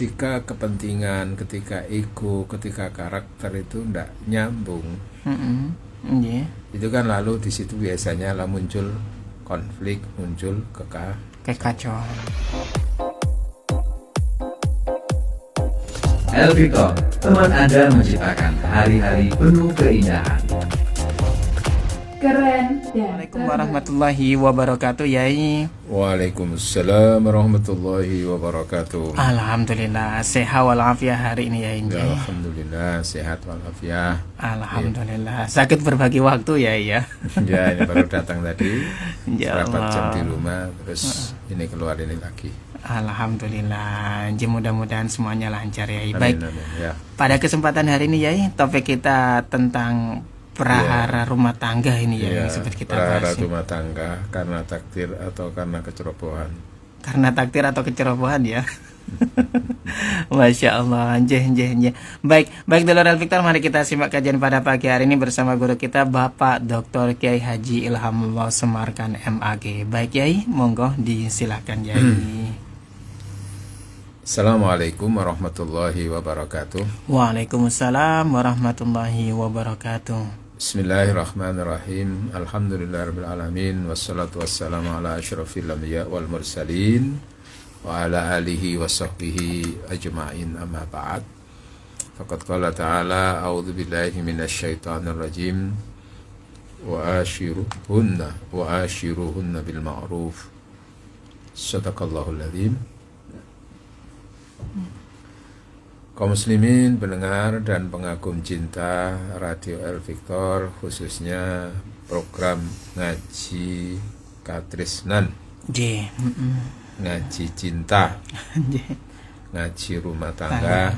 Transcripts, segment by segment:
ketika kepentingan, ketika ego, ketika karakter itu tidak nyambung, Nggih. itu kan lalu di situ biasanya lah muncul konflik, muncul Kekacauan. El Victor, teman Anda menciptakan hari-hari penuh keindahan. Keren dan Assalamualaikum warahmatullahi wabarakatuh, Yai. Waalaikumsalam warahmatullahi wabarakatuh. Alhamdulillah sehat walafiat hari ini, Yai. Ya, alhamdulillah sehat walafiat. Alhamdulillah. Sakit berbagi waktu, Yai ya. Ya, ini baru datang tadi. Ya Berapa jam di Allah. rumah, terus ini keluar ini lagi. Alhamdulillah. Mudah-mudahan semuanya lancar, Yai. Amin, Baik. amin. Ya. Pada kesempatan hari ini, Yai, topik kita tentang prahara rumah tangga ini, Yai, Ya, seperti kita prahara bahas. rumah tangga karena takdir atau karena kecerobohan. Karena takdir atau kecerobohan ya. Masya Allah. Nje. Baik Dulur El Victor, mari kita simak kajian pada pagi hari ini bersama guru kita Bapak Dr. Kiai Haji Ilhamullah Semarkan MAG. Baik, Yai, monggo disilahkan, Yai. Assalamualaikum warahmatullahi wabarakatuh. Waalaikumsalam warahmatullahi wabarakatuh. Bismillahirrahmanirrahim. Alhamdulillahirabbil alamin, wassalatu wassalamu ala asyrafil anbiya wal mursalin wa ala alihi wa sahbihi ajma'in, amma ba'd. Faqad qala ta'ala a'udzu billahi minasy syaithanir rajim wa ashiruhunna bil ma'ruf. Shadaqallahul adzim. Kaum muslimin, pendengar dan pengagum cinta Radio El Victor, khususnya program ngaji Katrisnan, Nggih. ngaji cinta, ngaji rumah tangga,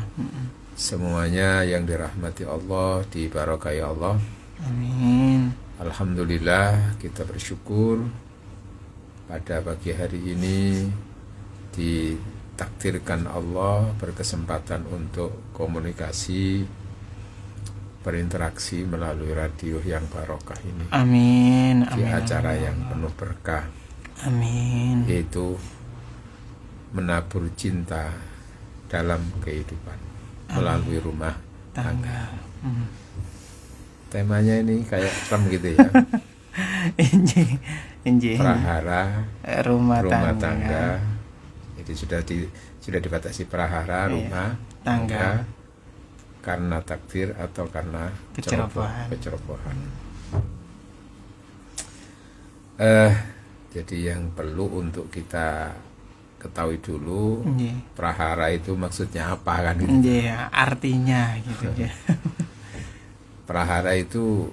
semuanya yang dirahmati Allah, dibarakahi Allah. Amin. Alhamdulillah, kita bersyukur pada pagi hari ini ditakdirkan Allah berkesempatan untuk komunikasi, berinteraksi melalui radio yang barokah ini, Amin. di Amin. acara yang penuh berkah, Amin. yaitu menabur cinta dalam kehidupan melalui rumah tangga. Tangga. Temanya ini kayak Trump gitu ya. Inji. Prahara Rumah tangga. tangga. Jadi sudah dibatasi prahara Iya, rumah tangga. karena takdir atau karena Kecerobohan. kecerobohan. Jadi yang perlu untuk kita ketahui dulu, Inji. prahara itu maksudnya apa kan gitu. Inji, artinya gitu ya. Prahara itu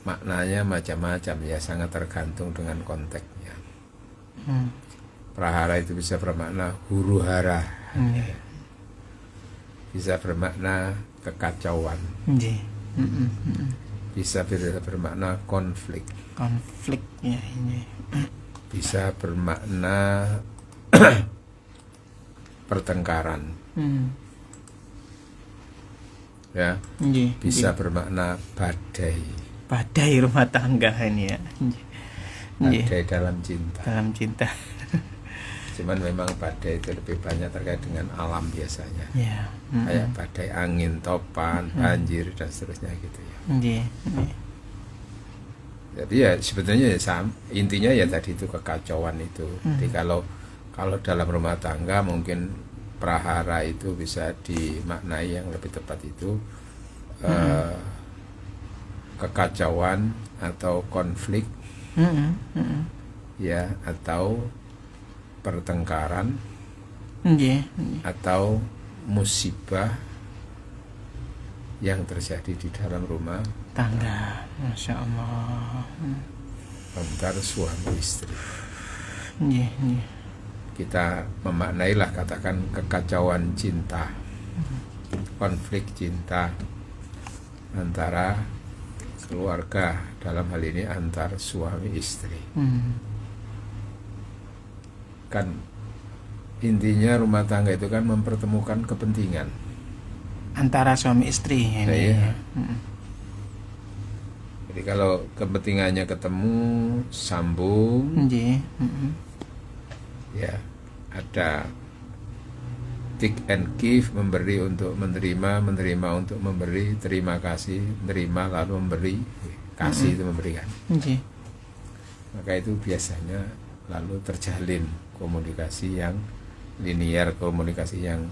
maknanya macam-macam ya, sangat tergantung dengan konteksnya. Prahara itu bisa bermakna huru hara, Inji. bisa bermakna kekacauan, Inji. bisa bermakna konflik, Konflik ya ini. bisa bermakna pertengkaran, ya, Inji. bisa bermakna badai, Badai rumah tangga ini ya. Inji. Inji. badai dalam cinta. Dalam cinta. Cuman memang badai itu lebih banyak terkait dengan alam biasanya, Ya. kayak badai angin, topan, banjir dan seterusnya gitu ya. Inji. Jadi ya sebetulnya ya intinya ya tadi itu kekacauan itu. Jadi kalau dalam rumah tangga mungkin prahara itu bisa dimaknai yang lebih tepat itu kekacauan atau konflik, ya, atau pertengkaran, Inji. atau musibah yang terjadi di dalam rumah Tangga. Masya Allah. antar suami istri. Inji. Inji. Kita memaknailah katakan kekacauan cinta, konflik cinta antara keluarga, dalam hal ini antar suami istri. Kan intinya rumah tangga itu kan mempertemukan kepentingan Antara suami istri ini. Nah, iya. Jadi kalau kepentingannya ketemu, sambung, Inji. ya ada take and give, memberi untuk menerima, menerima untuk memberi, terima kasih, menerima lalu memberi, kasih itu memberikan. Nggih. Maka itu biasanya lalu terjalin komunikasi yang linear, komunikasi yang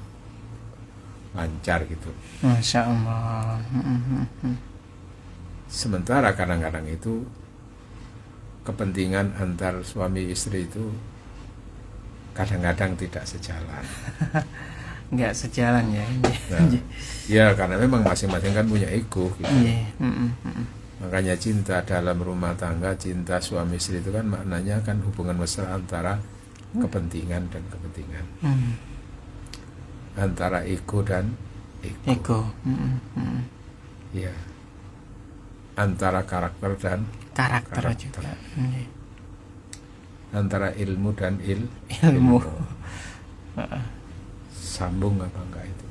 lancar gitu. Masya Allah. Sementara kadang-kadang itu kepentingan antar suami istri itu kadang-kadang tidak sejalan. Nggak sejalan ya. Nah, ya karena memang masing-masing kan punya ego gitu. Nggih. Makanya cinta dalam rumah tangga, cinta suami istri itu kan maknanya kan hubungan mesra antara kepentingan dan kepentingan, antara ego dan ego. Ego. Ya, antara karakter dan Karakter juga. Nggih. antara ilmu dan Ilmu. Sambung apa enggak itu?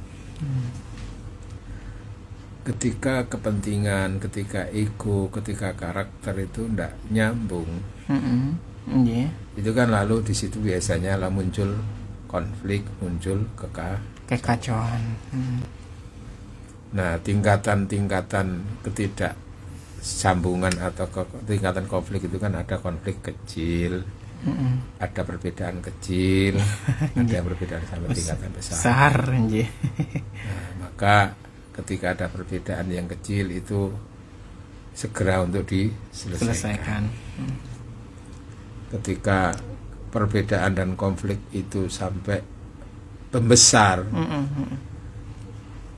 Ketika kepentingan, ketika ego, ketika karakter itu enggak nyambung, Nggih. itu kan lalu di situ biasanya lah muncul konflik, muncul Kekacauan. Nah, tingkatan-tingkatan ketidaksambungan atau tingkatan konflik itu kan ada konflik kecil, ada perbedaan kecil, ada perbedaan sampai tingkatan besar. Nggih. Nah, maka ketika ada perbedaan yang kecil itu segera untuk diselesaikan. Selesaikan. Ketika perbedaan dan konflik itu sampai membesar,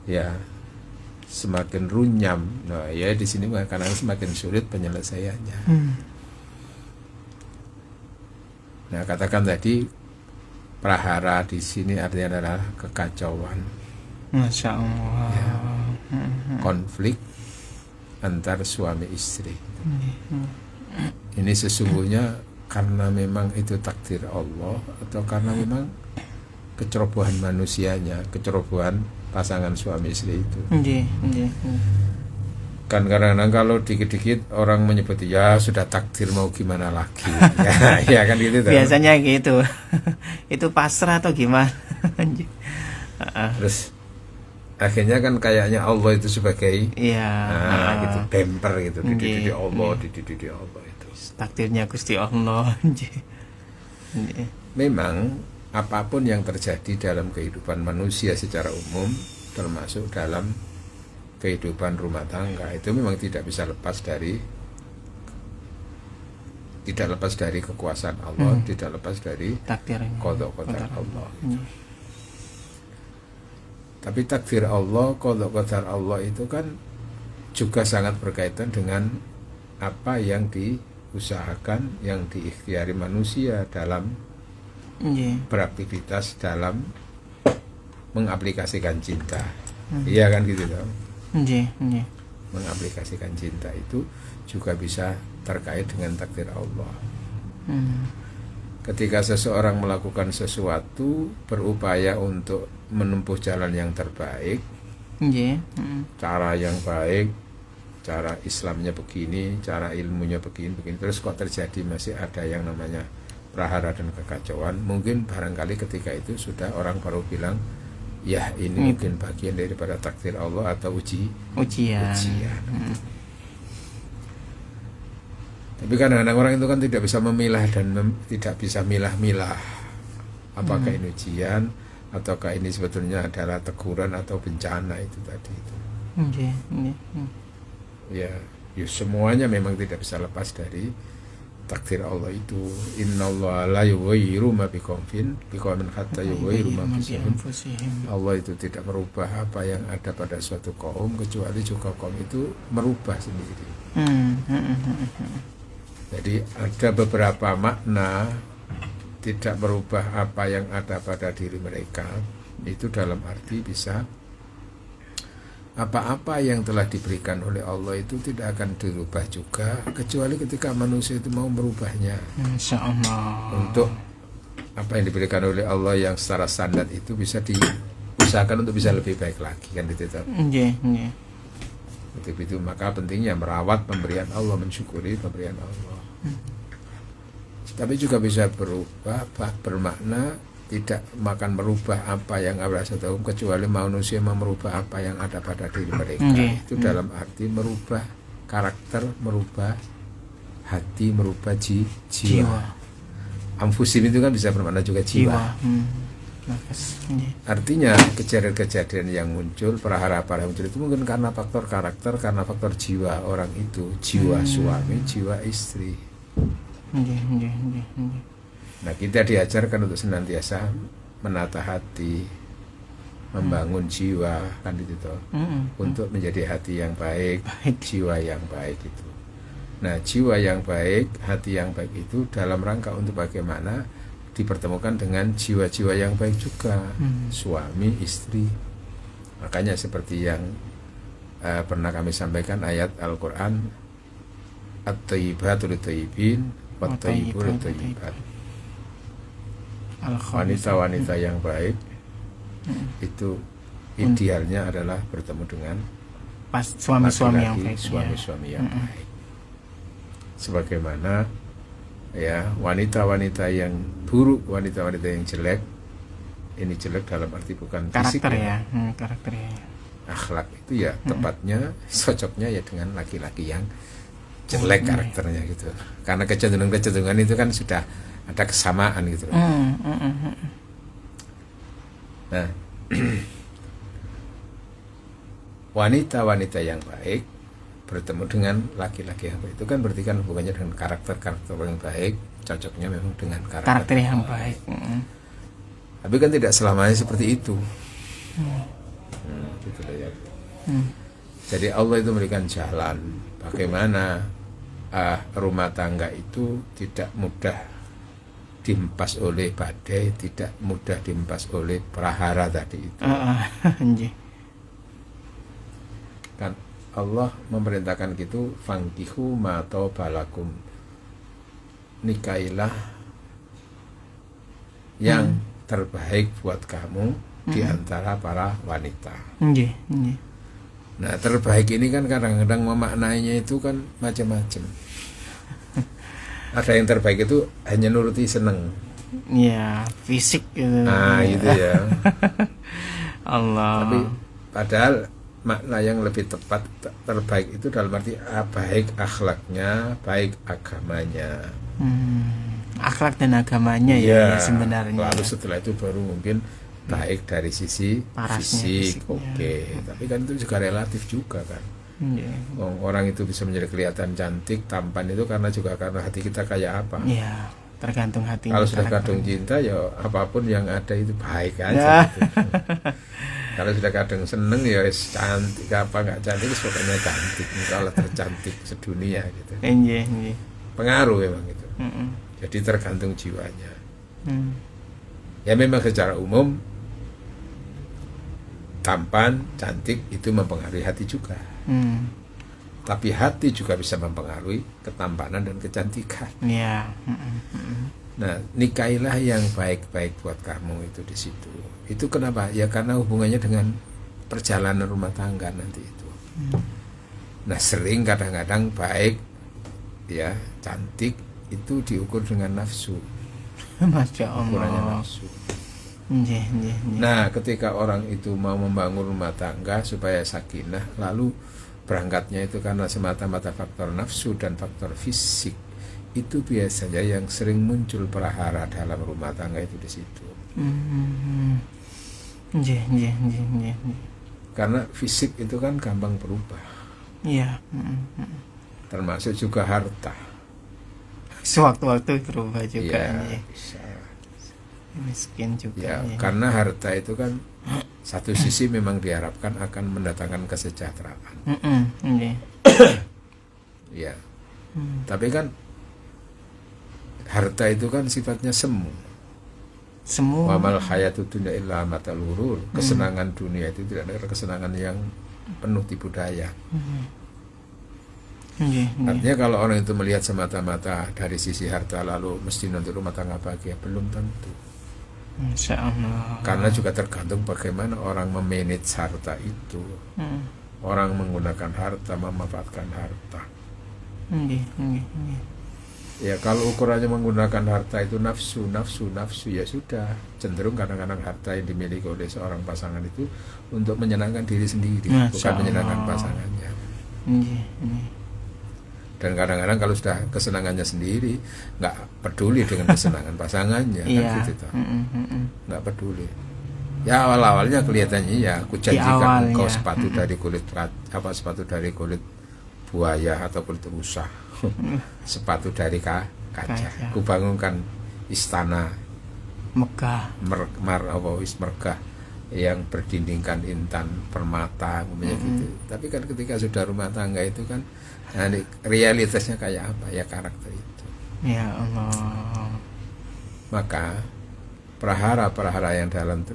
ya semakin runyam. Nah, ya di sini karena semakin sulit penyelesaiannya. Nah, katakan tadi prahara di sini artinya adalah kekacauan. Masya Allah. Ya. Konflik antar suami istri. Ini sesungguhnya karena memang itu takdir Allah atau karena memang kecerobohan manusianya, kecerobohan pasangan suami istri itu. Kan kadang-kadang kalau dikit-dikit orang menyebut ya sudah takdir mau gimana lagi. Ya kan gitu. Biasanya gitu. Itu pasrah atau gimana? Terus akhirnya kan kayaknya Allah itu sebagai gitu bemper gitu, dididik Allah, dididik Allah itu. Takdirnya Gusti Allah. Memang apapun yang terjadi dalam kehidupan manusia secara umum, termasuk dalam kehidupan rumah tangga, itu memang tidak lepas dari kekuasaan Allah, tidak lepas dari qada-qadar Allah. Tapi takdir Allah, qada-qadar Allah itu kan juga sangat berkaitan dengan apa yang diusahakan, yang diikhtiari manusia dalam beraktivitas dalam mengaplikasikan cinta. Iya kan gitu toh. Mengaplikasikan cinta itu juga bisa terkait dengan takdir Allah. Ketika seseorang melakukan sesuatu, berupaya untuk menempuh jalan yang terbaik, cara yang baik, cara Islamnya begini, cara ilmunya begini, terus kok terjadi masih ada yang namanya prahara dan kekacauan, mungkin barangkali ketika itu sudah orang baru bilang, ya ini mungkin bagian daripada takdir Allah atau ujian. Tapi kadang-kadang orang itu kan tidak bisa memilah dan tidak bisa milah-milah apakah ini ujian ataukah ini sebetulnya adalah teguran atau bencana itu tadi itu. Ya, semuanya memang tidak bisa lepas dari takdir Allah itu. Innallaha la yughayyiru ma biqaumin hatta yughayyiru ma bihim. Allah itu tidak merubah apa yang ada pada suatu kaum kecuali juga kaum itu merubah sendiri. Jadi ada beberapa makna tidak merubah apa yang ada pada diri mereka, itu dalam arti bisa apa-apa yang telah diberikan oleh Allah itu tidak akan dirubah juga kecuali ketika manusia itu mau merubahnya. Insya Allah. Untuk apa yang diberikan oleh Allah yang secara standar itu bisa diusahakan untuk bisa lebih baik lagi, kan itu. Itu maka pentingnya merawat pemberian Allah, mensyukuri pemberian Allah. Tapi juga bisa berubah, bermakna tidak akan merubah apa yang Allah tahu, kecuali manusia mau merubah apa yang ada pada diri mereka. Itu dalam arti merubah karakter, merubah hati, merubah jiwa. Amfusim itu kan bisa bermakna juga jiwa. Artinya kejadian-kejadian yang muncul, perahara-perahara yang muncul itu mungkin karena faktor karakter, karena faktor jiwa orang itu, jiwa suami, jiwa istri. Nah, kita diajarkan untuk senantiasa menata hati, membangun jiwa, kan itu toh, untuk menjadi hati yang baik, jiwa yang baik itu. Nah, jiwa yang baik, hati yang baik itu dalam rangka untuk bagaimana dipertemukan dengan jiwa-jiwa yang baik juga, suami, istri. Makanya seperti yang pernah kami sampaikan ayat Al-Quran, At-Thayyibatu lit-Thayyibin, Wat-Thayyibun lit-Thayyibat. Wanita-wanita yang baik itu idealnya adalah bertemu dengan suami-suami yang baik. Suami-suami yang baik. Sebagaimana ya wanita-wanita yang buruk, wanita-wanita yang jelek, ini jelek dalam arti bukan fisik ya, karakternya. Akhlak itu ya tepatnya cocoknya ya dengan laki-laki yang jelek karakternya gitu. Karena kecenderungan itu kan sudah ada kesamaan gitu. Nah, wanita-wanita yang baik bertemu dengan laki-laki yang baik itu kan berarti kan hubungannya dengan karakter yang baik, cocoknya memang dengan karakter yang baik. Tapi kan tidak selamanya seperti itu. Gitu ya. Jadi Allah itu memberikan jalan bagaimana rumah tangga itu tidak mudah dihempas oleh badai, tidak mudah dihempas oleh prahara tadi itu. Kan Allah memerintahkan gitu, fangkihu ma balakum, nikailah yang terbaik buat kamu di antara para wanita. Nah, terbaik ini kan kadang-kadang memaknainya itu kan macam-macam. Ada yang terbaik itu hanya nuruti seneng. Ya, fisik gitu. Nah, itu ya. Allah. Tapi padahal makna yang lebih tepat terbaik itu dalam arti baik akhlaknya, baik agamanya. Akhlak dan agamanya ya sebenarnya. Lalu setelah itu baru mungkin baik dari sisi fisik, oke. Tapi kan itu juga relatif juga kan. Orang itu bisa menjadi kelihatan cantik, tampan itu karena hati kita kayak apa. Iya, tergantung hatinya. Kalau sudah kadung cinta ya apapun yang ada itu baik aja. Gitu. Kalau sudah kadung seneng ya cantik apa nggak cantik pokoknya cantik. Kalau tercantik sedunia gitu. Pengaruh memang gitu. Jadi tergantung jiwanya. Ya memang secara umum tampan, cantik itu mempengaruhi hati juga. Tapi hati juga bisa mempengaruhi ketampanan dan kecantikan. Nah, nikailah yang baik-baik buat kamu itu di situ. Itu kenapa? Ya karena hubungannya dengan perjalanan rumah tangga nanti itu. Nah, sering kadang-kadang baik, ya cantik itu diukur dengan nafsu. Masya Allah. Ukurannya nafsu. Nah, ketika orang itu mau membangun rumah tangga supaya sakinah, lalu berangkatnya itu karena semata-mata faktor nafsu dan faktor fisik, itu biasanya yang sering muncul prahara dalam rumah tangga itu di situ. Karena fisik itu kan gampang berubah. Iya. Termasuk juga harta. Sewaktu-waktu berubah juga. Ya, bisa. Miskin juga. Ya, karena harta itu kan satu sisi memang diharapkan akan mendatangkan kesejahteraan. Ya. Tapi kan harta itu kan sifatnya semu. Wa mal hayatud dunya illa matal ghurur. Kesenangan dunia itu tidak ada kesenangan yang penuh tipu daya. Artinya kalau orang itu melihat semata-mata dari sisi harta lalu mesti untuk rumah tangga bahagia, belum tentu. Insya Allah. Karena juga tergantung bagaimana orang memanage harta itu. Orang menggunakan harta, memanfaatkan harta. Ya kalau ukurannya menggunakan harta itu nafsu ya sudah, cenderung kadang-kadang harta yang dimiliki oleh seorang pasangan itu untuk menyenangkan diri sendiri, bukan menyenangkan pasangannya. Dan kadang-kadang kalau sudah kesenangannya sendiri, nggak peduli dengan kesenangan pasangannya, kan gitu toh. Nggak peduli. Ya awal-awalnya kelihatannya ya aku janjikan engkau sepatu dari kulit sepatu dari kulit buaya atau kulit rusa. Sepatu dari kaca. Kubangunkan istana megah yang berdindingkan intan permata gitu. Tapi kan ketika sudah rumah tangga itu kan realitasnya kayak apa ya, karakter itu. Ya Allah. Maka prahara-prahara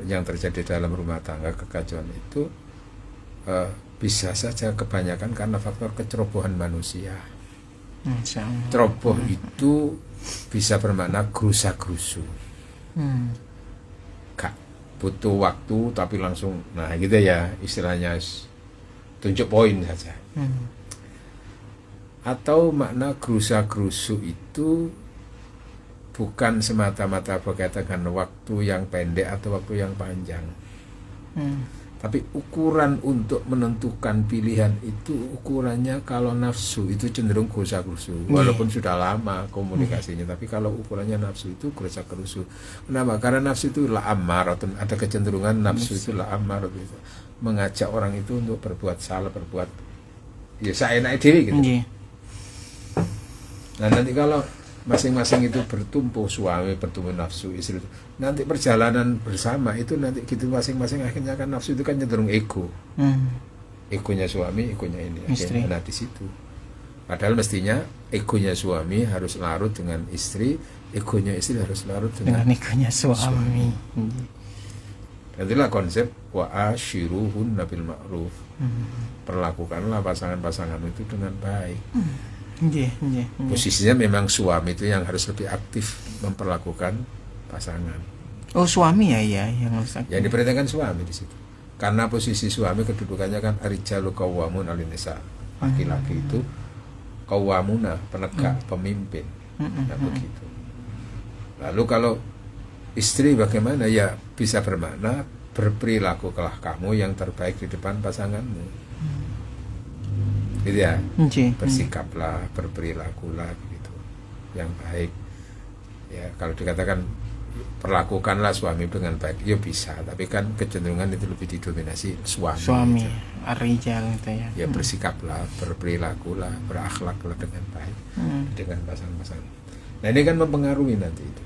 yang terjadi dalam rumah tangga, kekacauan itu bisa saja kebanyakan karena faktor kecerobohan manusia. Ceroboh itu bisa bermakna gerusa-gerusu. Gak butuh waktu tapi langsung, nah gitu ya istilahnya, tunjuk poin saja. Atau makna gerusa-gerusu itu bukan semata-mata berkaitan dengan waktu yang pendek atau waktu yang panjang. Tapi ukuran untuk menentukan pilihan itu ukurannya kalau nafsu itu cenderung gerusa-gerusu. Walaupun sudah lama komunikasinya, tapi kalau ukurannya nafsu itu gerusa-gerusu. Kenapa? Karena nafsu itu la'ammaratun, ada kecenderungan nafsu itu la'ammaratun itu mengajak orang itu untuk berbuat salah, berbuat ya seenaknya diri gitu. Nah nanti kalau masing-masing itu bertumpu, suami bertumpu nafsu, istri itu, nanti perjalanan bersama itu nanti gitu masing-masing akhirnya kan nafsu itu kan cenderung ego. Egonya suami, egonya ini akhirnya, nah di situ. Padahal mestinya egonya suami harus larut dengan istri, egonya istri harus larut dengan egonya suami. Itulah konsep wa ashiruhunna bil ma'ruf. Perlakukanlah pasangan-pasangan itu dengan baik. Posisinya memang suami itu yang harus lebih aktif memperlakukan pasangan. Oh suami ya yang rusak. Yang diperintahkan suami di situ. Karena posisi suami kedudukannya kan ar-rijalu qawwamun 'alan nisa. Laki-laki itu qawwamuna, penegak, pemimpin. Nah begitu. Lalu kalau istri bagaimana? Ya bisa bermakna berperilakulah kamu yang terbaik di depan pasanganmu. Gitu ya, bersikaplah, berperilakulah gitu yang baik. Ya kalau dikatakan perlakukanlah suami dengan baik, ya bisa. Tapi kan kecenderungan itu lebih didominasi suami. Ar-rijal gitu ya. Ya bersikaplah, berperilakulah, berakhlaklah dengan baik dengan pasangan-pasangan. Nah ini kan mempengaruhi nanti itu.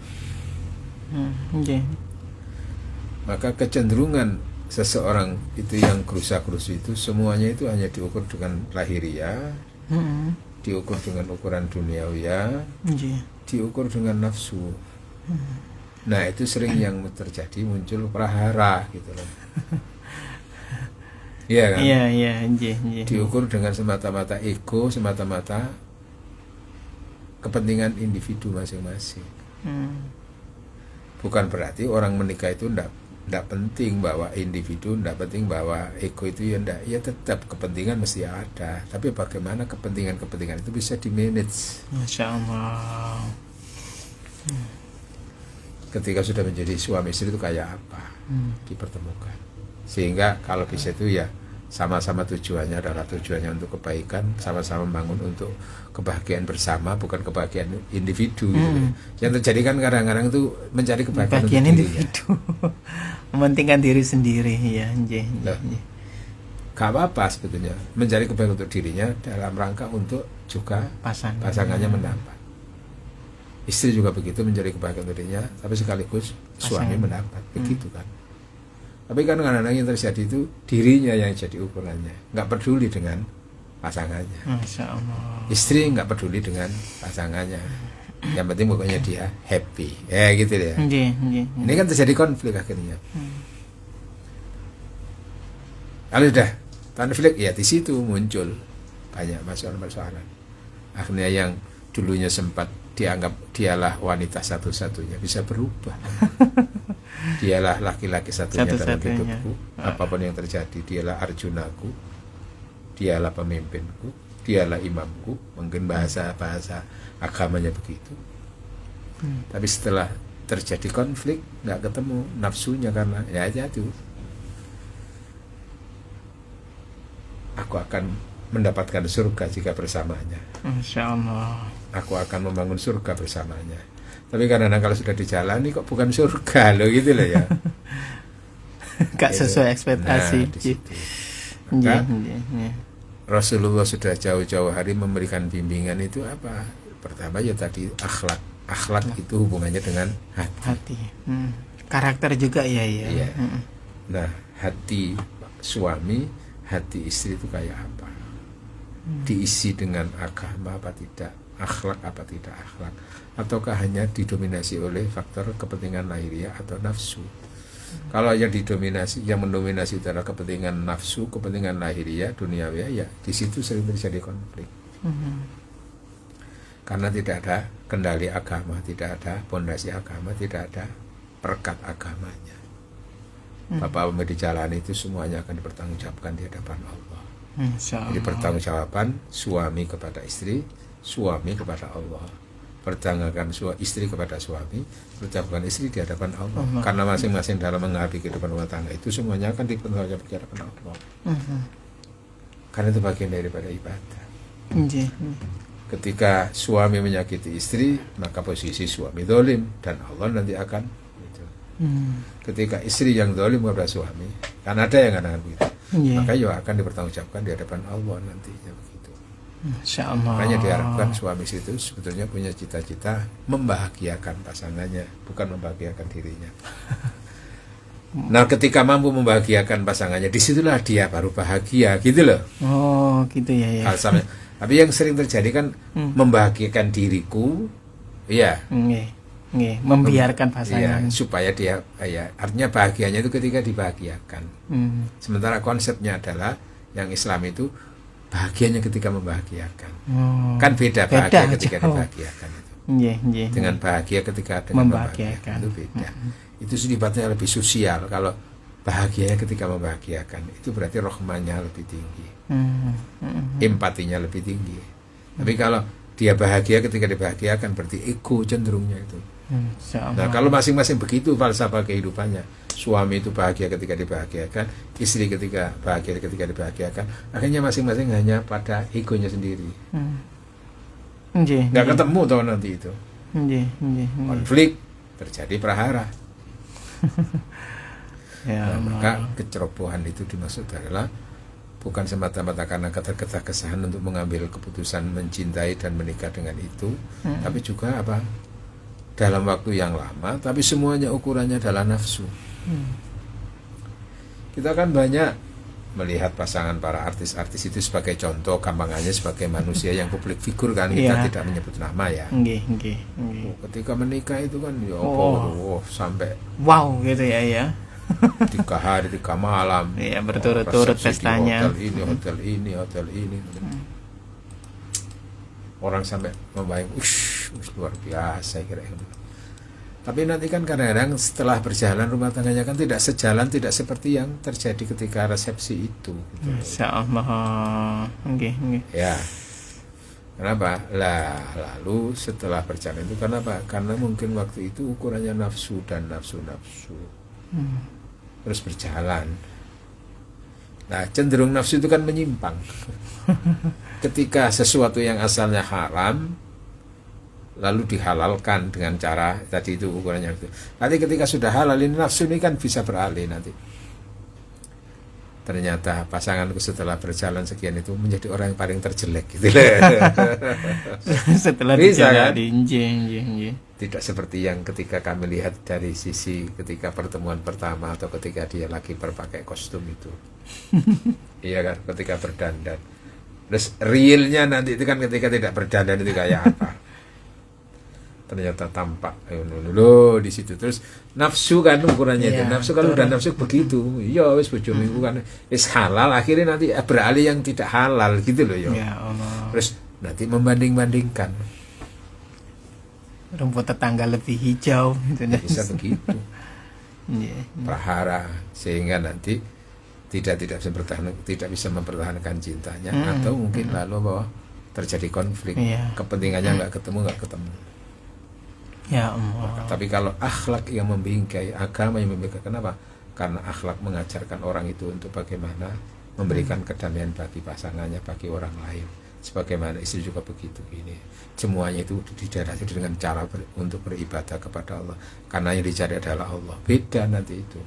Maka kecenderungan seseorang itu yang gerusa-gerusu itu semuanya itu hanya diukur dengan lahiriah, diukur dengan ukuran duniawiya, diukur dengan nafsu. Nah itu sering yang terjadi muncul prahara gitu loh. Iya kan? Iya. Diukur dengan semata-mata ego, semata-mata kepentingan individu masing-masing. Bukan berarti orang menikah itu tidak penting bahwa individu, tidak penting bahwa ego itu ya tidak, ya tetap kepentingan mesti ada. Tapi bagaimana kepentingan itu bisa dimanage. Masya Allah. Ketika sudah menjadi suami istri itu kayak apa, dipertemukan. Sehingga kalau bisa itu ya sama-sama tujuannya adalah tujuannya untuk kebaikan, sama-sama membangun untuk kebahagiaan bersama, bukan kebahagiaan individu gitu. Yang terjadi kan kadang-kadang itu mencari kebahagiaan individu. Mementingkan diri sendiri ya. Gak apa-apa sebetulnya mencari kebaikan untuk dirinya dalam rangka untuk juga pasangannya mendapat. Istri juga begitu mencari kebahagiaan untuk dirinya, tapi sekaligus suami mendapat. Begitu kan. Tapi kan kadang-kadang yang terjadi itu dirinya yang jadi ukurannya, nggak peduli dengan pasangannya. Masya Allah. Istri nggak peduli dengan pasangannya, yang penting pokoknya dia happy, ya gitu ya. Ini kan terjadi konflik akhirnya. Kalau sudah konflik ya di situ muncul banyak masalah-masalah. Akhirnya yang dulunya sempat dianggap dialah wanita satu-satunya bisa berubah. Dialah laki-laki satunya dalam hidupku. Apapun yang terjadi, dialah Arjunaku, dialah pemimpinku, dialah imamku, mungkin bahasa agamanya begitu. Tapi setelah terjadi konflik, nggak ketemu nafsunya karena ya itu, aku akan mendapatkan surga jika bersamanya. Insya Allah. Aku akan membangun surga bersamanya. Tapi karena kalau sudah dijalani kok bukan surga loh gitu loh ya. Gak sesuai ekspektasi. Nah, di situ. Iya, Maka iya. Rasulullah sudah jauh-jauh hari memberikan bimbingan itu apa? Pertama ya tadi akhlak. Akhlak itu hubungannya dengan hati. Karakter juga ya. Iya. Nah, hati suami, hati istri itu kayak apa? Diisi dengan agama apa tidak? Akhlak apa tidak akhlak? Ataukah hanya didominasi oleh faktor kepentingan lahiriah atau nafsu? Kalau yang mendominasi itu adalah kepentingan nafsu, kepentingan lahiriah, duniawi, ya di situ sering terjadi konflik. Karena tidak ada kendali agama, tidak ada pondasi agama, tidak ada perekat agamanya. Bapak di jalan itu semuanya akan dipertanggungjawabkan di hadapan Allah. Jadi pertanggungjawaban suami kepada istri, suami kepada Allah. Pertanggungan istri kepada suami, pertanggungan istri di hadapan Allah. Karena masing-masing dalam menghadapi kehidupan rumah tangga itu semuanya akan dipertanggungjawabkan di hadapan Allah. Karena itu bagian daripada ibadah. Ketika suami menyakiti istri, maka posisi suami zalim dan Allah nanti akan gitu. Ketika istri yang zalim kepada suami, kan ada yang akan begitu. Maka ya akan dipertanggungjawabkan di hadapan Allah nantinya begitu. Insyaallah. Makanya diharapkan suami itu sebetulnya punya cita-cita membahagiakan pasangannya, bukan membahagiakan dirinya. Nah, ketika mampu membahagiakan pasangannya, disitulah dia baru bahagia, gitu loh. Oh, gitu ya. Tapi yang sering terjadi kan membahagiakan diriku, ya. Membiarkan pasangan. Ya, supaya dia, ya, artinya bahagianya itu ketika dibahagiakan. Sementara konsepnya adalah yang Islam itu bahagianya ketika membahagiakan. Kan beda bahagia ketika dibahagiakan itu. Dengan bahagia ketika membahagiakan itu beda. Itu sifatnya lebih sosial. Kalau bahagianya ketika membahagiakan itu berarti rohmanya lebih tinggi, empatinya lebih tinggi. Tapi kalau dia bahagia ketika dibahagiakan berarti ego cenderungnya itu. Nah, kalau masing-masing begitu falsafah kehidupannya, suami itu bahagia ketika dibahagiakan, istri ketika bahagia ketika dibahagiakan, akhirnya masing-masing hanya pada egonya sendiri. Nggak ketemu tahun nanti itu. Konflik terjadi prahara. Nah, maka kecerobohan itu dimaksud adalah bukan semata-mata karena ketergesa-gesaan untuk mengambil keputusan mencintai dan menikah dengan itu, tapi juga apa? Dalam waktu yang lama, tapi semuanya ukurannya adalah nafsu. Kita kan banyak melihat pasangan para artis-artis itu sebagai contoh, gampangannya sebagai manusia yang publik figur kan, kita tidak menyebut nama ya. Ketika menikah itu kan ya sampai wow gitu ya. 3 hari 3 malam. Iya, berturut-turut pestanya. Hotel ini. Orang sampai membayang, luar biasa kira-kira. Tapi nanti kan kadang-kadang setelah berjalan rumah tangganya kan tidak sejalan, tidak seperti yang terjadi ketika resepsi itu. Gitu. Insyaallah. Ya. Kenapa? Lalu setelah berjalan itu kenapa? Karena mungkin waktu itu ukurannya nafsu dan nafsu. Terus berjalan. Nah, cenderung nafsu itu kan menyimpang. Ketika sesuatu yang asalnya haram lalu dihalalkan dengan cara tadi itu ukurannya itu. Nanti ketika sudah halal ini nafsu ini kan bisa beralih nanti. Ternyata pasanganku setelah berjalan sekian itu menjadi orang yang paling terjelek gitu. Setelah bisa kan? Tidak seperti yang ketika kami lihat dari sisi ketika pertemuan pertama atau ketika dia lagi berpakai kostum itu. Iya kan, ketika berdandan. Terus realnya nanti itu kan ketika tidak berdandan itu kayak apa? Ternyata tampak di situ. Terus nafsu kan ukurannya itu. Nafsu kalau udah nafsu begitu. Iya wis bojomu iku kan wis halal, akhirnya nanti beralih yang tidak halal gitu loh ya. Allah. Terus nanti membanding-bandingkan. Rumput tetangga lebih hijau gitu. Bisa begitu. Prahara sehingga nanti tidak bisa mempertahankan cintanya, atau mungkin lalu bahwa terjadi konflik, kepentingannya nggak ketemu. Ya Allah. Tapi kalau akhlak yang membingkai, agama yang membingkai, kenapa? Karena akhlak mengajarkan orang itu untuk bagaimana memberikan kedamaian bagi pasangannya, bagi orang lain. Sebagaimana istri juga begitu ini. Semuanya itu didasari dengan cara untuk beribadah kepada Allah. Karena yang dicari adalah Allah. Beda nanti itu.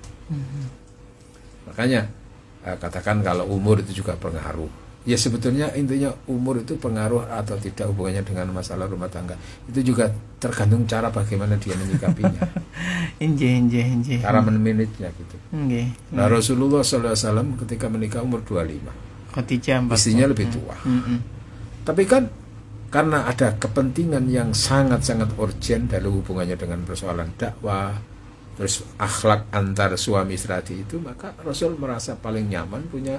Makanya katakan kalau umur itu juga pengaruh. Ya sebetulnya intinya umur itu pengaruh atau tidak hubungannya dengan masalah rumah tangga. Itu juga tergantung cara bagaimana dia menyikapinya. Cara memanagenya gitu. Nah, Rasulullah SAW ketika menikah umur 25. Khadijah istrinya lebih tua. Tapi kan karena ada kepentingan yang sangat-sangat urgent dalam hubungannya dengan persoalan dakwah, terus akhlak antar suami istri itu, maka Rasul merasa paling nyaman punya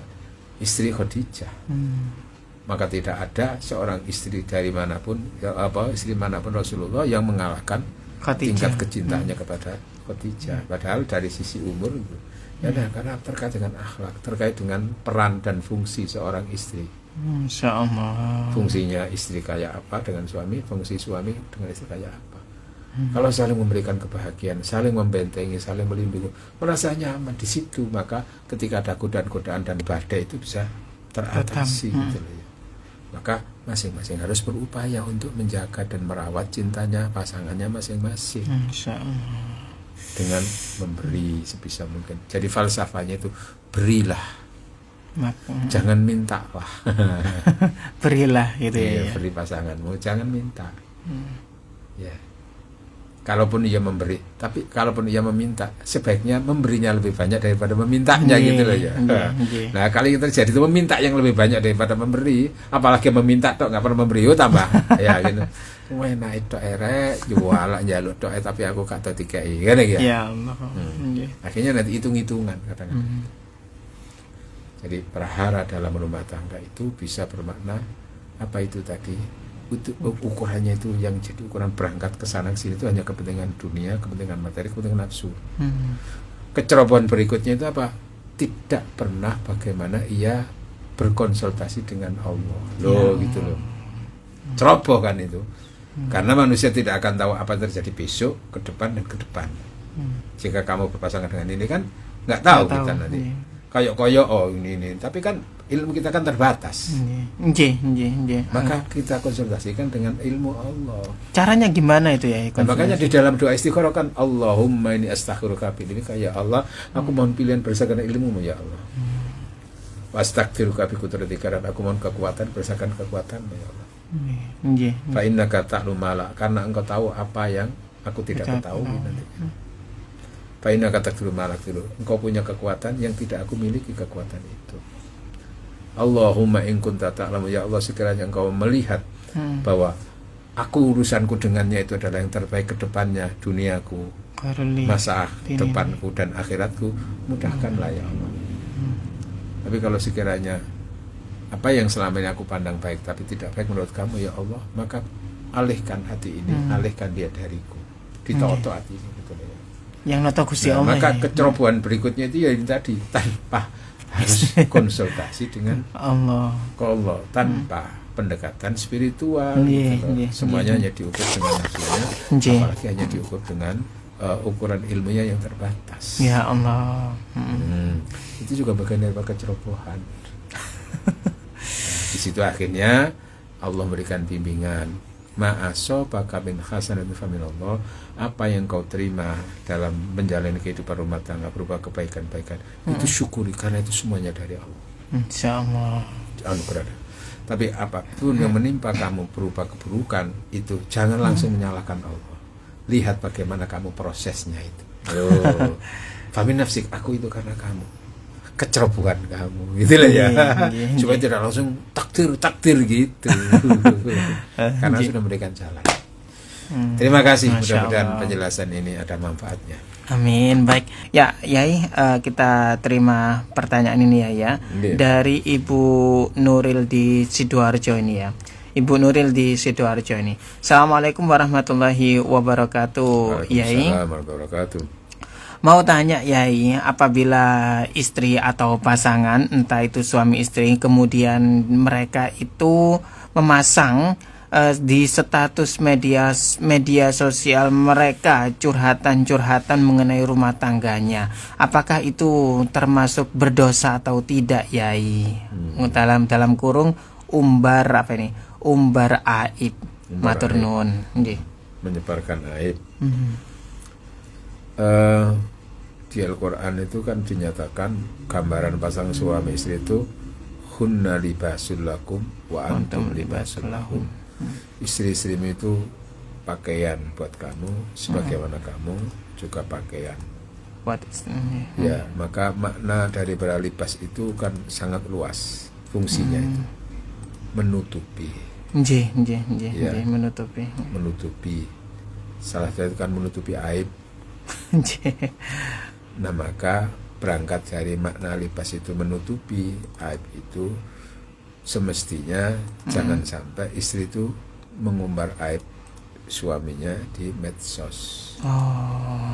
istri Khadijah. Maka tidak ada seorang istri dari manapun, istri manapun Rasulullah yang mengalahkan Khadijah. tingkat kecintaannya kepada Khadijah. Padahal dari sisi umur itu, karena terkait dengan akhlak, terkait dengan peran dan fungsi seorang istri. Insya Allah. Fungsinya istri kayak apa dengan suami, fungsi suami dengan istri kayak apa. Kalau saling memberikan kebahagiaan, saling membentengi, saling melindungi, merasa nyaman di situ, maka ketika ada godaan-godaan dan badai itu bisa teratasi gitu loh ya. Maka masing-masing harus berupaya untuk menjaga dan merawat cintanya pasangannya masing-masing. Insya Allah. Dengan memberi sebisa mungkin. Jadi falsafahnya itu berilah. Jangan mintalah. Berilah gitu ya. Beri pasanganmu, jangan minta. Ya. Kalaupun ia memberi, tapi kalaupun ia meminta, sebaiknya memberinya lebih banyak daripada memintanya gitu loh ya. Nah, kali yang terjadi itu meminta yang lebih banyak daripada memberi, apalagi meminta tok nggak pernah memberi, tambah ya gitu. Enak itu erek jual jaluk tok tapi aku kata dikai kan ya. Ya Allah. Akhirnya nanti hitung-hitungan kadang-kadang. Jadi perhara dalam rumah tangga itu bisa bermakna apa itu tadi? Ukurannya itu yang jadi ukuran berangkat ke sana sini itu hanya kepentingan dunia, kepentingan materi, kepentingan nafsu. Kecerobohan berikutnya itu apa? Tidak pernah bagaimana ia berkonsultasi dengan Allah. Gitu loh. Ceroboh kan itu. Karena manusia tidak akan tahu apa yang terjadi besok, ke depan dan ke depan. Jika kamu berpasangan dengan ini kan nggak tahu kita nanti. Koyok-koyok ini. Tapi kan ilmu kita kan terbatas. Maka kita konsultasikan dengan ilmu Allah. Caranya gimana itu ya? Makanya di dalam doa istikharah kan Allahumma ini astaghfiruka bi'ilmika ya Allah, aku mohon pilihan berdasarkan ilmumu ya Allah. Wastaghfiruka bi qudratika, dan aku mohon kekuatan berdasarkan kekuatanmu ya Allah. Fa innaka ta'lamu ma la, karena engkau tahu apa yang aku tidak ketahui nanti. Fa innaka ta'lamu ma la, engkau punya kekuatan yang tidak aku miliki kekuatan itu. Allahumma in kunta ta'lamu ya Allah, sekiranya engkau melihat bahwa aku urusanku dengannya itu adalah yang terbaik ke depannya, duniaku, masa depanku dan akhiratku, mudahkanlah ya Allah. Tapi kalau sekiranya apa yang selama ini aku pandang baik tapi tidak baik menurut kamu ya Allah, maka alihkan hati ini, alihkan dia dariku, ditoto hati ini gitu ya. Yang noto Gusti Allah. Maka kecerobohan berikutnya itu ya ini tadi, tanpa harus konsultasi dengan Allah, tanpa pendekatan spiritual gitu. Semuanya hanya diukur dengan nafsunya, apalagi hanya diukur dengan ukuran ilmunya yang terbatas. Ya Allah. Itu juga bagian dari kecerobohan. Di situ akhirnya Allah memberikan bimbingan. Ma'asobaka min hasanatin faminallah, apa yang kau terima dalam menjalani kehidupan rumah tangga berupa kebaikan-baikan, itu syukuri, karena itu semuanya dari Allah. Insyaallah. Anugerah. Tapi apapun yang menimpa kamu berupa keburukan, itu jangan langsung menyalahkan Allah. Lihat bagaimana kamu prosesnya itu. Famin nafsik, aku itu karena kamu, kecerobohan kamu, gitulah ya. Supaya tidak langsung takdir gitu. Karena sudah memberikan jalan. Terima kasih, mudah-mudahan penjelasan ini ada manfaatnya. Amin. Baik ya Yai, kita terima pertanyaan ini ya. Dari Ibu Nuril di Sidoarjo ini ya. Ibu Nuril di Sidoarjo ini. Assalamualaikum warahmatullahi wabarakatuh. Yai. Waalaikumsalam warahmatullahi wabarakatuh. Mau tanya Yai, apabila istri atau pasangan, entah itu suami istri, kemudian mereka itu memasang di status media sosial mereka curhatan-curhatan mengenai rumah tangganya, apakah itu termasuk berdosa atau tidak, Yai? Dalam kurung umbar apa ini? Umbar aib. Matur nuwun. Nggih. Menyebarkan aib. Di Al-Quran itu kan dinyatakan gambaran pasangan suami istri itu hunna libasul lakum wa antum libasul lahum. Istri-istrimu itu pakaian buat kamu sebagaimana kamu juga pakaian. Ya, maka makna dari libas itu kan sangat luas fungsinya itu. Menutupi. Ya. Menutupi. Salah satu kan menutupi aib. Nah, maka berangkat dari makna libas itu menutupi aib itu, semestinya jangan sampai istri itu mengumbar aib suaminya di medsos.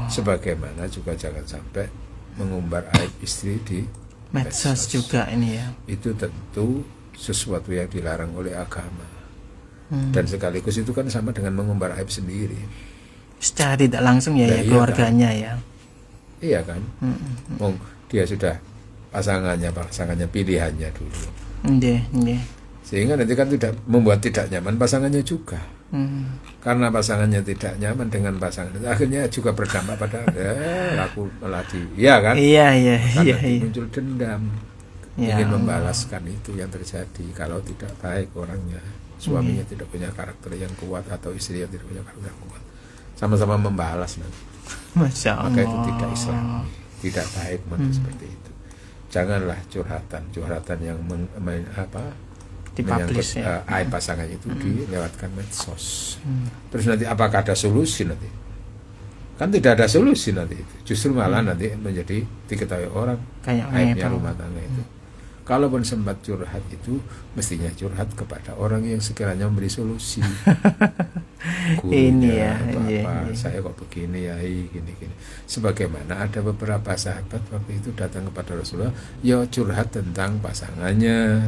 Sebagaimana juga jangan sampai mengumbar aib istri di medsos juga ini ya. Itu tentu sesuatu yang dilarang oleh agama. Dan sekaligus itu kan sama dengan mengumbar aib sendiri. Secara tidak langsung ya, keluarganya kan? Iya kan? Dia sudah pasangannya pilihannya dulu. Sehingga nanti kan membuat tidak nyaman pasangannya juga. Karena pasangannya tidak nyaman dengan pasangan itu, akhirnya juga berdampak pada laku melati. Iya kan? Karena muncul dendam, ingin membalaskan itu yang terjadi. Kalau tidak baik orangnya, suaminya tidak punya karakter yang kuat atau istri yang tidak punya karakter yang kuat, sama-sama membalas nanti. Masya Allah. Maka itu tidak Islam, tidak baik seperti itu. Janganlah curhatan yang menyangkut aib pasangan itu dilewatkan medsos. Terus nanti apakah ada solusi nanti? Kan tidak ada solusi nanti itu. Justru malah nanti menjadi diketahui orang aibnya rumah tangga itu. Kalaupun sempat curhat itu, mestinya curhat kepada orang yang sekiranya memberi solusi. Gurunya saya kok begini ya, gini. Sebagaimana ada beberapa sahabat waktu itu datang kepada Rasulullah, ya curhat tentang pasangannya.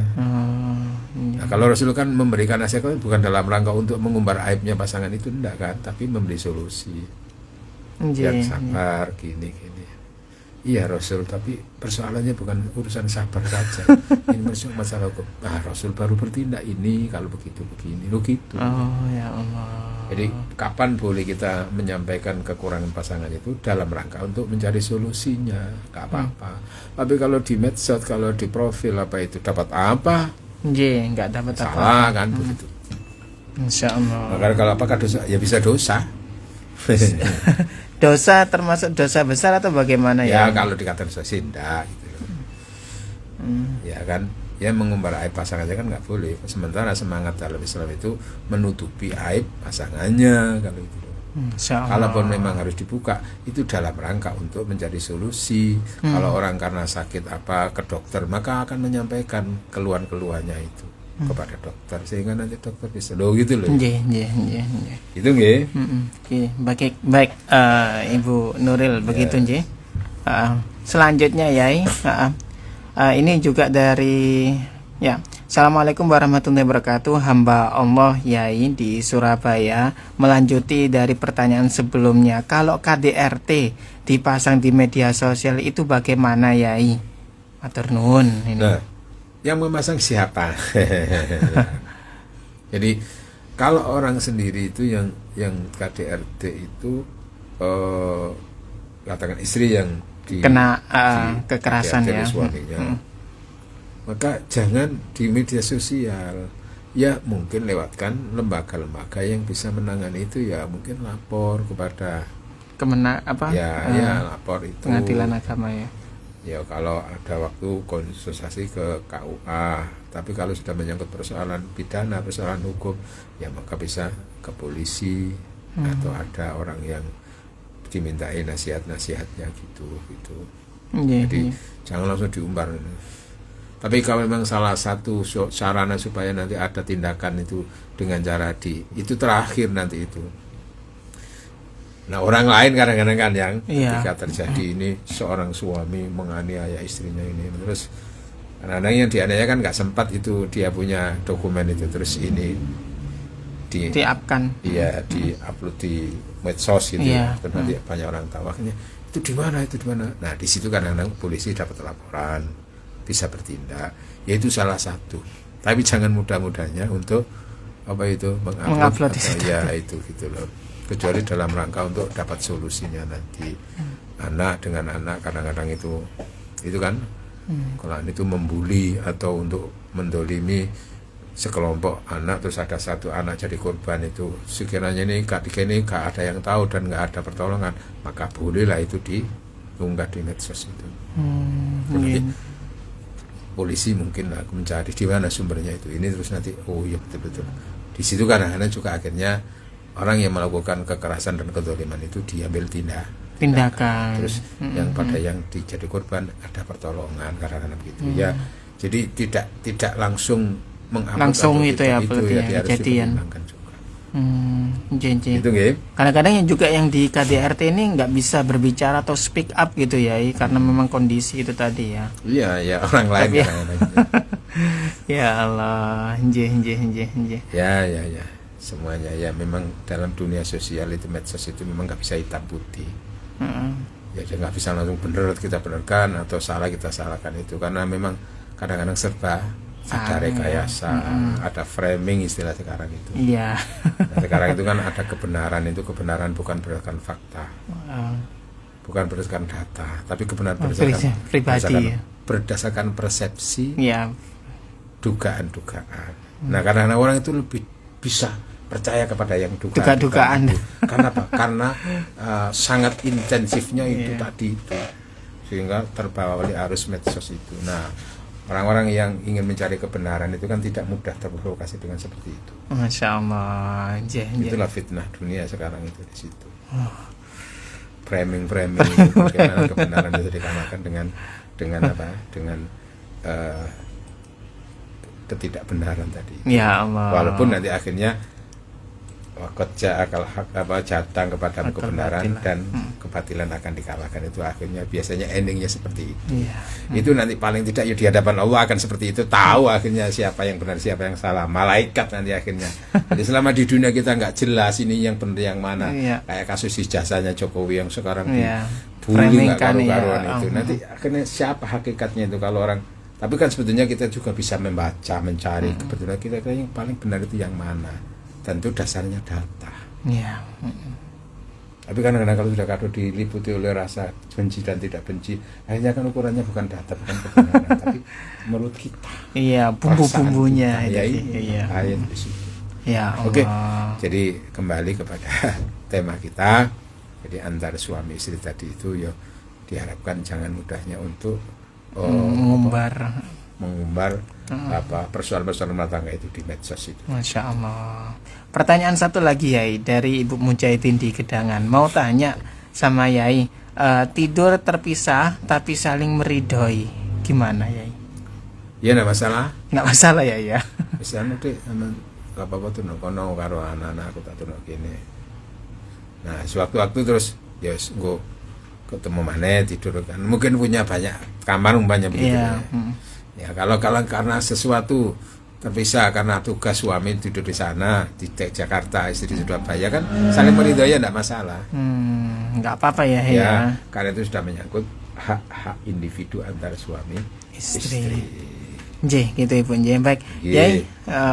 Nah, kalau Rasulullah kan memberikan nasihat bukan dalam rangka untuk mengumbar aibnya pasangan itu, enggak kan, tapi memberi solusi. Yang sabar, gini. Iya Rasul, tapi persoalannya bukan urusan sabar saja. Ini masalah hukum. Rasul baru bertindak ini kalau begitu begini, gitu. Ya Allah. Jadi kapan boleh kita menyampaikan kekurangan pasangan itu dalam rangka untuk mencari solusinya, nggak apa-apa. Tapi kalau di medsos, kalau di profil apa itu dapat apa? Nggak dapat apa. Salah kan begitu. Insya Allah. Maka kalau apakah dosa? Ya bisa dosa. Dosa termasuk dosa besar atau bagaimana ya? Ya kalau dikatakan dosa sinda gitu. Ya kan, ya mengumbar aib pasangannya kan nggak boleh. Sementara semangat dalam Islam itu menutupi aib pasangannya kalau itu. Kalaupun memang harus dibuka, itu dalam rangka untuk mencari solusi. Kalau orang karena sakit ke dokter, maka akan menyampaikan keluhan-keluhannya itu kepada dokter, sehingga nanti dokter bisa gitu loh. Itu nggih. Baik, Ibu Nuril begitu nggih. Selanjutnya Yai, ini juga dari Assalamualaikum warahmatullahi wabarakatuh. Hamba Allah Yai di Surabaya, melanjuti dari pertanyaan sebelumnya. Kalau KDRT dipasang di media sosial itu bagaimana Yai? Matur nuwun ini. Nah, yang memasang siapa? Jadi kalau orang sendiri itu yang KDRT itu katakan istri yang kena kekerasan ya suaminya, maka jangan di media sosial. Ya mungkin lewatkan lembaga-lembaga yang bisa menangani itu, ya mungkin lapor kepada lapor itu pengadilan agama ya. Ya kalau ada waktu konsultasi ke KUA, tapi kalau sudah menyangkut persoalan pidana, persoalan hukum, ya maka bisa ke polisi atau ada orang yang dimintai nasihat-nasihatnya gitu. Jadi jangan langsung diumbar. Tapi kalau memang salah satu sarana supaya nanti ada tindakan itu dengan cara itu terakhir nanti itu Nah orang lain kadang-kadang kan yang Iya. ketika terjadi ini seorang suami menganiaya istrinya ini, terus kadang-kadang yang dianiaya kan nggak sempat itu dia punya dokumen itu, terus ini Diapkan. iya di-upload di medsos gitu, Iya. terus nanti banyak orang tahu akhirnya itu di mana. Nah di situ kadang-kadang polisi dapat laporan, bisa bertindak, yaitu salah satu. Tapi jangan mudah-mudahnya untuk apa itu Mengupload di atau situ. ya itu gitu loh, kecuali dalam rangka untuk dapat solusinya nanti. Anak dengan anak kadang-kadang itu kan kalau itu membuli atau untuk mendolimi sekelompok anak, terus ada satu anak jadi korban, itu sekiranya ini ketika ini gak ada yang tahu dan gak ada pertolongan, maka bolehlah itu diunggah di medsos itu. Nanti Iya. polisi mungkin aku mencari di mana sumbernya itu ini, terus nanti oh iya betul-betul di situ kadang-kadang juga akhirnya orang yang melakukan kekerasan dan kezaliman itu diambil Tindakan. terus yang pada yang dijadi korban ada pertolongan kadang-kadang gitu ya. Jadi tidak langsung mengupload Langsung atau itu ya, berarti ya, dia harus kejadian. dipertimbangkan juga. Jenje. Itu nggih. Kadang-kadang yang juga yang di KDRT ini nggak bisa berbicara atau speak up gitu ya, karena memang kondisi itu tadi ya. Iya ya orang lain Tapi ya. kadang-kadang. Ya Allah, nje. Ya semuanya ya memang dalam dunia sosial itu medsos itu memang nggak bisa hitam putih. Ya dia nggak bisa langsung benar kita benarkan atau salah kita salahkan itu, karena memang kadang-kadang serba ada rekayasa, ada framing istilah sekarang itu. Iya. Nah, sekarang itu kan ada kebenaran, itu kebenaran bukan berdasarkan fakta, bukan berdasarkan data, tapi kebenaran Pribadi ya. berdasarkan persepsi, Iya. dugaan-dugaan. Nah kadang-kadang orang itu lebih bisa percaya kepada yang Duga-dugaan. itu. Karena apa? Karena sangat intensifnya itu tadi itu, sehingga terbawa oleh arus medsos itu. Nah orang-orang yang ingin mencari kebenaran itu kan tidak mudah terprovokasi dengan seperti itu. Masya Allah. Itulah fitnah dunia sekarang itu di situ. Framing itu, bagaimana kebenaran itu dikalahkan dengan apa? Dengan ketidakbenaran tadi. Ya Allah. Walaupun nanti akhirnya kerja akal hak datang kepada Akal kebenaran batilan. dan kebatilan akan dikalahkan, itu akhirnya biasanya endingnya seperti itu. Iya. Itu nanti paling tidak ya di hadapan Allah akan seperti itu, tahu akhirnya siapa yang benar siapa yang salah, malaikat nanti akhirnya. Jadi selama di dunia kita nggak jelas ini yang benar yang mana, Iya. kayak kasus ijazahnya Jokowi yang sekarang Iya. dibully nggak Framing-kan, karu-karuan iya. itu, nanti akhirnya siapa hakikatnya itu kalau orang. Tapi kan sebetulnya kita juga bisa membaca, mencari kebetulan kita yang paling benar itu yang mana. Tentu dasarnya data. Iya. Tapi kadang-kadang kalau sudah kado diliputi oleh rasa benci dan tidak benci, akhirnya kan ukurannya bukan data, bukan kebenaran, tapi menurut kita. Iya, bumbu-bumbunya perasaan kita. itu. Ya, Iya. lain di situ. Ya Allah. Oke, jadi kembali kepada tema kita. Jadi antara suami istri tadi itu ya diharapkan jangan mudahnya untuk mengumbar persoalan-persoalan rumah tangga itu di medsos itu. Masya Allah. Pertanyaan satu lagi Yai dari Ibu Mujahidin di Gedangan. Mau tanya sama Yai, tidur terpisah tapi saling meridhoi, gimana Yai? Ya enggak masalah. Nggak masalah ya ya. Wis anu Dik, aman apa-apa tuh kono karo anak-anak aku tak tuno kene. Nah, sewaktu-waktu terus ya engko ketemu maneh tidur kan. Mungkin punya banyak kamar umpamanya begitu. Iya. Ya kalau karena sesuatu terpisah karena tugas suami tidur di sana di Jakarta, istri di Surabaya kan saling meridhoi enggak masalah. Nggak apa-apa ya ya. Ya, karena itu sudah menyangkut hak individu antara suami istri. J, gitu Ibu J. Baik, Ye. Yai,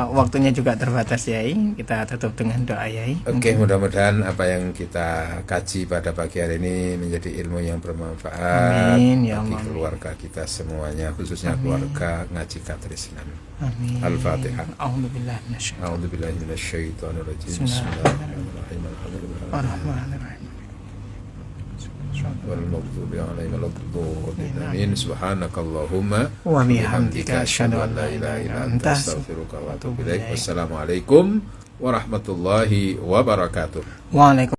waktunya juga terbatas Yai. Kita tutup dengan doa Yai. Oke, mudah-mudahan apa yang kita kaji pada pagi hari ini menjadi ilmu yang bermanfaat Amin, ya bagi Allah. keluarga kita semuanya, khususnya keluarga ngaji katrisnan. Amin. Al-Fatihah. A'udzubillahi minasyaitonir A'udzubillahi minasyaitonirrajim. Bismillahirrahmanirrahim. Bismillahirrahmanirrahim. Ar-Rahmanir-Rahim. Wal maghdubi 'alaihim waladdallin. Amin. Subhanakallahumma Wa bihamdika asyhadu an la ilaha illa anta astaghfiruka wa atubu ilaik. Wassalamualaikum warahmatullahi wabarakatuh. Waalaikumsalam.